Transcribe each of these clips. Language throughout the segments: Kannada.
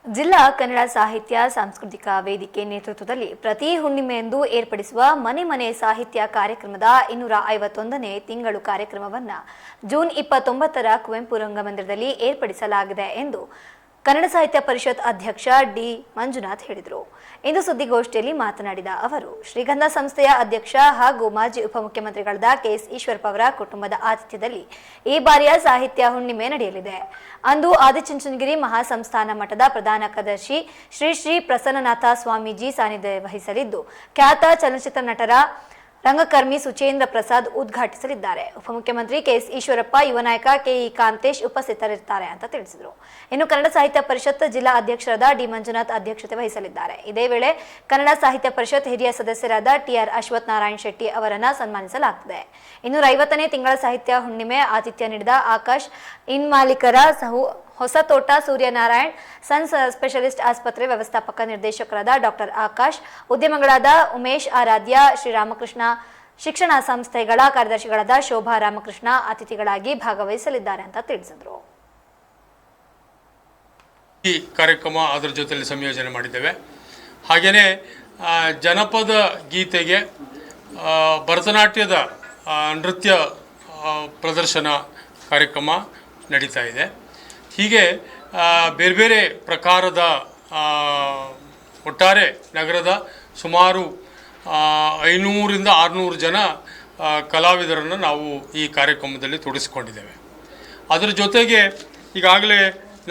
ಜಿಲ್ಲಾ ಕನ್ನಡ ಸಾಹಿತ್ಯ ಸಾಂಸ್ಕೃತಿಕ ವೇದಿಕೆ ನೇತೃತ್ವದಲ್ಲಿ ಪ್ರತಿ ಹುಣ್ಣಿಮೆಯಂದು ಏರ್ಪಡಿಸುವ ಮನೆ ಮನೆ ಸಾಹಿತ್ಯ ಕಾರ್ಯಕ್ರಮದ 251ನೇ ತಿಂಗಳು ಕಾರ್ಯಕ್ರಮವನ್ನು ಜೂನ್ 29ರ ಕುವೆಂಪು ರಂಗಮಂದಿರದಲ್ಲಿ ಏರ್ಪಡಿಸಲಾಗಿದೆ ಎಂದು ಕನ್ನಡ ಸಾಹಿತ್ಯ ಪರಿಷತ್ ಅಧ್ಯಕ್ಷ ಡಿ ಮಂಜುನಾಥ್ ಹೇಳಿದರು. ಇಂದು ಸುದ್ದಿಗೋಷ್ಠಿಯಲ್ಲಿ ಮಾತನಾಡಿದ ಅವರು, ಶ್ರೀಗಂಧ ಸಂಸ್ಥೆಯ ಅಧ್ಯಕ್ಷ ಹಾಗೂ ಮಾಜಿ ಉಪಮುಖ್ಯಮಂತ್ರಿಗಳಾದ ಕೆಎಸ್ ಈಶ್ವರಪ್ಪ ಅವರ ಕುಟುಂಬದ ಆತಿಥ್ಯದಲ್ಲಿ ಈ ಬಾರಿಯ ಸಾಹಿತ್ಯ ಹುಣ್ಣಿಮೆ ನಡೆಯಲಿದೆ. ಅಂದು ಆದಿಚುಂಚನಗಿರಿ ಮಹಾಸಂಸ್ಥಾನ ಮಠದ ಪ್ರಧಾನ ಕಾರ್ಯದರ್ಶಿ ಶ್ರೀ ಶ್ರೀ ಪ್ರಸನ್ನನಾಥ ಸ್ವಾಮೀಜಿ ಸಾನ್ನಿಧ್ಯ ವಹಿಸಲಿದ್ದು, ಖ್ಯಾತ ಚಲನಚಿತ್ರ ನಟರ ರಂಗಕರ್ಮಿ ಸುಚೇಂದ್ರ ಪ್ರಸಾದ್ ಉದ್ಘಾಟಿಸಲಿದ್ದಾರೆ. ಉಪಮುಖ್ಯಮಂತ್ರಿ ಕೆಎಸ್ ಈಶ್ವರಪ್ಪ, ಯುವ ನಾಯಕ ಕೆಇ ಕಾಂತೇಶ್ ಉಪಸ್ಥಿತರಿರುತ್ತಾರೆ ಅಂತ ತಿಳಿಸಿದರು. ಇನ್ನು ಕನ್ನಡ ಸಾಹಿತ್ಯ ಪರಿಷತ್ ಜಿಲ್ಲಾ ಅಧ್ಯಕ್ಷರಾದ ಡಿ ಮಂಜುನಾಥ್ ಅಧ್ಯಕ್ಷತೆ ವಹಿಸಲಿದ್ದಾರೆ. ಇದೇ ವೇಳೆ ಕನ್ನಡ ಸಾಹಿತ್ಯ ಪರಿಷತ್ ಹಿರಿಯ ಸದಸ್ಯರಾದ ಟಿಆರ್ ಅಶ್ವಥ್ ನಾರಾಯಣ ಶೆಟ್ಟಿ ಅವರನ್ನು ಸನ್ಮಾನಿಸಲಾಗುತ್ತದೆ. 250ನೇ ತಿಂಗಳ ಸಾಹಿತ್ಯ ಹುಣ್ಣಿಮೆ ಆತಿಥ್ಯ ನೀಡಿದ ಆಕಾಶ್ ಇನ್ಮಾಲಿಕರ ಹೊಸತೋಟ ಸೂರ್ಯನಾರಾಯಣ್ ಸನ್ಸ್ ಸ್ಪೆಷಲಿಸ್ಟ್ ಆಸ್ಪತ್ರೆ ವ್ಯವಸ್ಥಾಪಕ ನಿರ್ದೇಶಕರಾದ ಡಾಕ್ಟರ್ ಆಕಾಶ್, ಉದ್ಯಮಗಳಾದ ಉಮೇಶ್ ಆರಾಧ್ಯ, ಶ್ರೀರಾಮಕೃಷ್ಣ ಶಿಕ್ಷಣ ಸಂಸ್ಥೆಗಳ ಕಾರ್ಯದರ್ಶಿಗಳಾದ ಶೋಭಾ ರಾಮಕೃಷ್ಣ ಅತಿಥಿಗಳಾಗಿ ಭಾಗವಹಿಸಲಿದ್ದಾರೆ ಅಂತ ತಿಳಿಸಿದರು. ಈ ಕಾರ್ಯಕ್ರಮ ಅದರ ಜೊತೆಯಲ್ಲಿ ಸಂಯೋಜನೆ ಮಾಡಿದ್ದೇವೆ. ಹಾಗೆಯೇ ಜನಪದ ಗೀತೆಗೆ ಭರತನಾಟ್ಯದ ನೃತ್ಯ ಪ್ರದರ್ಶನ ಕಾರ್ಯಕ್ರಮ ನಡೀತಾ ಇದೆ. ಹೀಗೆ ಬೇರೆ ಬೇರೆ ಪ್ರಕಾರದ ಒಟ್ಟಾರೆ ನಗರದ ಸುಮಾರು 500ರಿಂದ 600 ಜನ ಕಲಾವಿದರನ್ನು ನಾವು ಈ ಕಾರ್ಯಕ್ರಮದಲ್ಲಿ ತೊಡಗಿಸಿಕೊಂಡಿದ್ದೇವೆ. ಅದರ ಜೊತೆಗೆ ಈಗಾಗಲೇ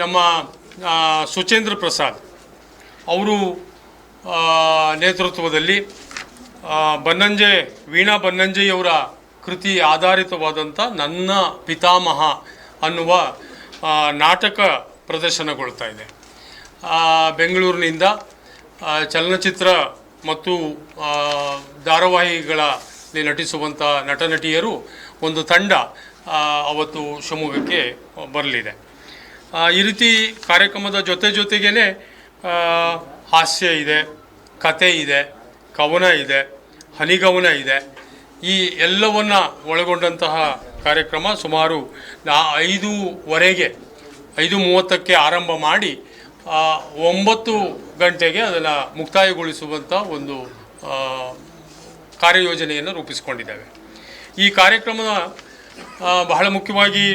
ನಮ್ಮ ಸುಚೇಂದ್ರ ಪ್ರಸಾದ್ ಅವರು ನೇತೃತ್ವದಲ್ಲಿ ವೀಣಾ ಬನ್ನಂಜೆಯವರ ಕೃತಿ ಆಧಾರಿತವಾದಂಥ ನನ್ನ ಪಿತಾಮಹ ಅನ್ನುವ ನಾಟಕ ಪ್ರದರ್ಶನಗೊಳ್ತಾ ಇದೆ. ಬೆಂಗಳೂರಿನಿಂದ ಚಲನಚಿತ್ರ ಮತ್ತು ಧಾರಾವಾಹಿಗಳಲ್ಲಿ ನಟಿಸುವಂಥ ನಟ ನಟಿಯರು ಒಂದು ತಂಡ ಅವತ್ತು ಶಿವಮೊಗ್ಗಕ್ಕೆ ಬರಲಿದೆ. ಈ ರೀತಿ ಕಾರ್ಯಕ್ರಮದ ಜೊತೆಗೇ ಹಾಸ್ಯ ಇದೆ, ಕತೆ ಇದೆ, ಕವನ ಇದೆ, ಹನಿಗವನ ಇದೆ. ಈ ಎಲ್ಲವನ್ನು ಒಳಗೊಂಡಂತಹ ಕಾರ್ಯಕ್ರಮ ಸುಮಾರು 5:30ಕ್ಕೆ ಆರಂಭ ಮಾಡಿ 9 ಗಂಟೆಗೆ ಅದನ್ನು ಮುಕ್ತಾಯಗೊಳಿಸುವಂಥ ಒಂದು ಕಾರ್ಯಯೋಜನೆಯನ್ನು ರೂಪಿಸಿಕೊಂಡಿದ್ದೇವೆ. ಈ ಕಾರ್ಯಕ್ರಮದ ಬಹಳ ಮುಖ್ಯವಾಗಿ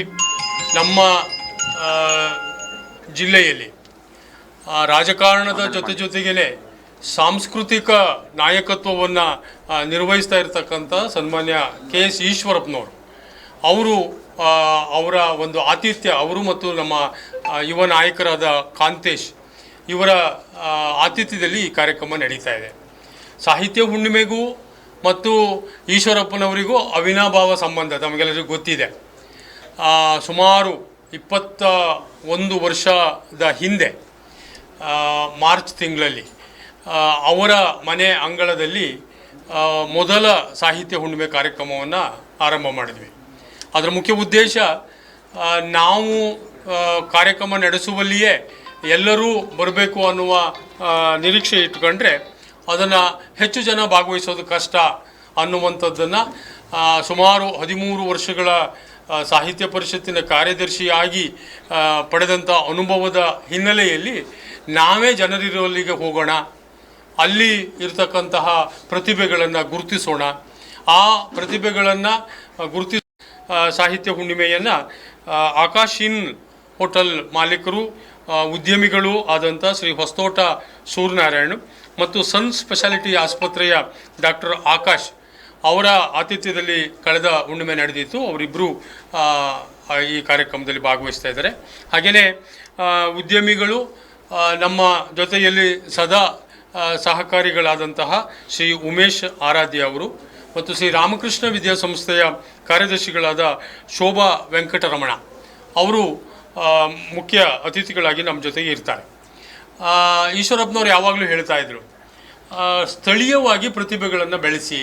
ನಮ್ಮ ಜಿಲ್ಲೆಯಲ್ಲಿ ರಾಜಕಾರಣದ ಜೊತೆಗೇ ಸಾಂಸ್ಕೃತಿಕ ನಾಯಕತ್ವವನ್ನು ನಿರ್ವಹಿಸ್ತಾ ಇರತಕ್ಕಂಥ ಸನ್ಮಾನ್ಯ ಕೆಎಸ್ ಈಶ್ವರಪ್ಪನವರು ಅವರ ಒಂದು ಆತಿಥ್ಯ, ಅವರು ಮತ್ತು ನಮ್ಮ ಯುವ ನಾಯಕರಾದ ಕಾಂತೇಶ್ ಇವರ ಆತಿಥ್ಯದಲ್ಲಿ ಈ ಕಾರ್ಯಕ್ರಮ ನಡೀತಾ ಇದೆ. ಸಾಹಿತ್ಯ ಹುಣ್ಣಿಮೆಗೂ ಮತ್ತು ಈಶ್ವರಪ್ಪನವರಿಗೂ ಅವಿನಾಭಾವ ಸಂಬಂಧ ತಮಗೆಲ್ಲರಿಗೂ ಗೊತ್ತಿದೆ. ಸುಮಾರು 21 ವರ್ಷದ ಹಿಂದೆ ಮಾರ್ಚ್ ತಿಂಗಳಲ್ಲಿ ಅವರ ಮನೆ ಅಂಗಳದಲ್ಲಿ ಮೊದಲ ಸಾಹಿತ್ಯ ಹುಣ್ಣಿಮೆ ಕಾರ್ಯಕ್ರಮವನ್ನು ಆರಂಭ ಮಾಡಿದ್ವಿ. ಅದರ ಮುಖ್ಯ ಉದ್ದೇಶ, ನಾವು ಕಾರ್ಯಕ್ರಮ ನಡೆಸುವಲ್ಲಿಯೇ ಎಲ್ಲರೂ ಬರಬೇಕು ಅನ್ನುವ ನಿರೀಕ್ಷೆ ಇಟ್ಕೊಂಡ್ರೆ ಅದನ್ನು ಹೆಚ್ಚು ಜನ ಭಾಗವಹಿಸೋದು ಕಷ್ಟ ಅನ್ನುವಂಥದ್ದನ್ನು ಸುಮಾರು 13 ವರ್ಷಗಳ ಸಾಹಿತ್ಯ ಪರಿಷತ್ತಿನ ಕಾರ್ಯದರ್ಶಿಯಾಗಿ ಪಡೆದಂಥ ಅನುಭವದ ಹಿನ್ನೆಲೆಯಲ್ಲಿ ನಾವೇ ಜನರಿರೋಲ್ಲಿಗೆ ಹೋಗೋಣ, ಅಲ್ಲಿ ಇರತಕ್ಕಂತಹ ಪ್ರತಿಭೆಗಳನ್ನು ಗುರುತಿಸೋಣ. ಆ ಪ್ರತಿಭೆಗಳನ್ನು ಸಾಹಿತ್ಯ ಹುಣ್ಣಿಮೆಯನ್ನು ಆಕಾಶ್ ಇನ್ ಹೋಟೆಲ್ ಮಾಲೀಕರು, ಉದ್ಯಮಿಗಳು ಆದಂಥ ಶ್ರೀ ಹೊಸತೋಟ ಸೂರ್ಯನಾರಾಯಣ್ ಮತ್ತು ಸನ್ ಸ್ಪೆಷಾಲಿಟಿ ಆಸ್ಪತ್ರೆಯ ಡಾಕ್ಟರ್ ಆಕಾಶ್ ಅವರ ಆತಿಥ್ಯದಲ್ಲಿ ಕಳೆದ ಹುಣ್ಣಿಮೆ ನಡೆದಿತ್ತು. ಅವರಿಬ್ಬರು ಈ ಕಾರ್ಯಕ್ರಮದಲ್ಲಿ ಭಾಗವಹಿಸ್ತಾ ಇದ್ದಾರೆ. ಹಾಗೆಯೇ ಉದ್ಯಮಿಗಳು ನಮ್ಮ ಜೊತೆಯಲ್ಲಿ ಸದಾ ಸಹಕಾರಿಗಳಾದಂತಹ ಶ್ರೀ ಉಮೇಶ್ ಆರಾಧ್ಯ ಅವರು ಮತ್ತು ಶ್ರೀ ರಾಮಕೃಷ್ಣ ವಿದ್ಯಾಸಂಸ್ಥೆಯ ಕಾರ್ಯದರ್ಶಿಗಳಾದ ಶೋಭಾ ವೆಂಕಟರಮಣ ಅವರು ಮುಖ್ಯ ಅತಿಥಿಗಳಾಗಿ ನಮ್ಮ ಜೊತೆಗೆ ಇರ್ತಾರೆ. ಈಶ್ವರಪ್ಪನವ್ರು ಯಾವಾಗಲೂ ಹೇಳ್ತಾ ಇದ್ರು, ಸ್ಥಳೀಯವಾಗಿ ಪ್ರತಿಭೆಗಳನ್ನು ಬೆಳೆಸಿ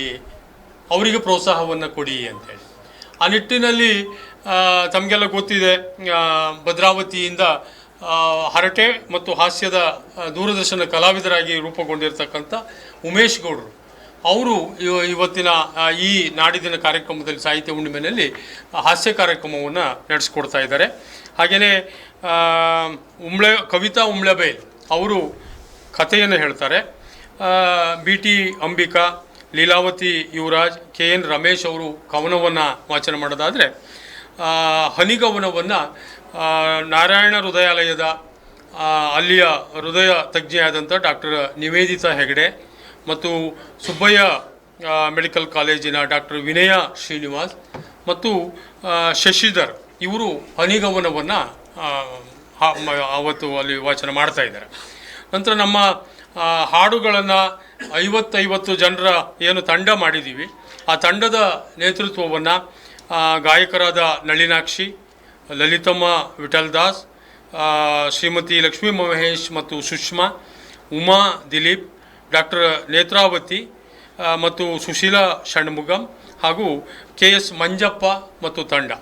ಅವರಿಗೆ ಪ್ರೋತ್ಸಾಹವನ್ನು ಕೊಡಿ ಅಂತೇಳಿ. ಆ ನಿಟ್ಟಿನಲ್ಲಿ ತಮಗೆಲ್ಲ ಗೊತ್ತಿದೆ, ಭದ್ರಾವತಿಯಿಂದ ಹರಟೆ ಮತ್ತು ಹಾಸ್ಯದ ದೂರದರ್ಶನ ಕಲಾವಿದರಾಗಿ ರೂಪುಗೊಂಡಿರ್ತಕ್ಕಂಥ ಉಮೇಶ್ ಗೌಡರು ಅವರು ಇವತ್ತಿನ ಈ ನಾಡಿದಿನ ಕಾರ್ಯಕ್ರಮದಲ್ಲಿ ಸಾಹಿತ್ಯ ಹುಣ್ಣಿಮೆಯಲ್ಲಿ ಹಾಸ್ಯ ಕಾರ್ಯಕ್ರಮವನ್ನು ನಡೆಸ್ಕೊಡ್ತಾ ಇದ್ದಾರೆ. ಹಾಗೆಯೇ ಕವಿತಾ ಉಮ್ಳೆಬೈಲ್ ಅವರು ಕಥೆಯನ್ನು ಹೇಳ್ತಾರೆ. B T Ambika, Leelavathi Yuvaraj, K N Ramesh ಅವರು ಕವನವನ್ನು ವಾಚನ ಮಾಡೋದಾದರೆ, ಹನಿಗವನವನ್ನು ನಾರಾಯಣ ಹೃದಯಾಲಯದ ಅಲ್ಲಿಯ ಹೃದಯ ತಜ್ಞೆಯಾದಂಥ ಡಾಕ್ಟರ್ ನಿವೇದಿತಾ ಹೆಗಡೆ ಮತ್ತು ಸುಬ್ಬಯ್ಯ ಮೆಡಿಕಲ್ ಕಾಲೇಜಿನ ಡಾಕ್ಟರ್ ವಿನಯ ಶ್ರೀನಿವಾಸ್ ಮತ್ತು ಶಶಿಧರ್ ಇವರು ಹನಿಗವನವನ್ನು ಅವತ್ತು ಅಲ್ಲಿ ವಾಚನ ಮಾಡ್ತಾ ಇದ್ದಾರೆ. ನಂತರ ನಮ್ಮ ಹಾಡುಗಳನ್ನು 50 ಜನರ ಏನು ತಂಡ ಮಾಡಿದ್ದೀವಿ, ಆ ತಂಡದ ನೇತೃತ್ವವನ್ನು ಗಾಯಕರಾದ ನಳಿನಾಕ್ಷಿ, ಲಲಿತಮ್ಮ ವಿಠಲ್ ದಾಸ್, ಶ್ರೀಮತಿ ಲಕ್ಷ್ಮೀ ಮಹೇಶ್ ಮತ್ತು ಸುಷ್ಮಾ, ಉಮಾ ದಿಲೀಪ್, ಡಾಕ್ಟರ್ ನೇತ್ರಾವತಿ ಮತ್ತು ಸುಶೀಲಾ ಷಣ್ಮುಗಂ ಹಾಗೂ ಕೆ ಎಸ್ ಮಂಜಪ್ಪ ಮತ್ತು ತಂಡ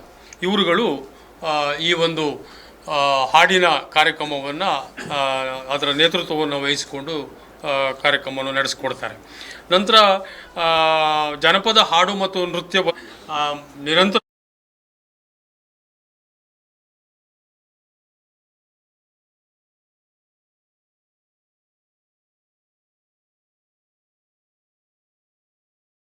ಇವರುಗಳು ಈ ಒಂದು ಹಾಡಿನ ಕಾರ್ಯಕ್ರಮವನ್ನು ಅದರ ನೇತೃತ್ವವನ್ನು ವಹಿಸಿಕೊಂಡು ಕಾರ್ಯಕ್ರಮವನ್ನು ನಡೆಸಿಕೊಡ್ತಾರೆ. ನಂತರ ಜನಪದ ಹಾಡು ಮತ್ತು ನೃತ್ಯ ನಿರಂತರ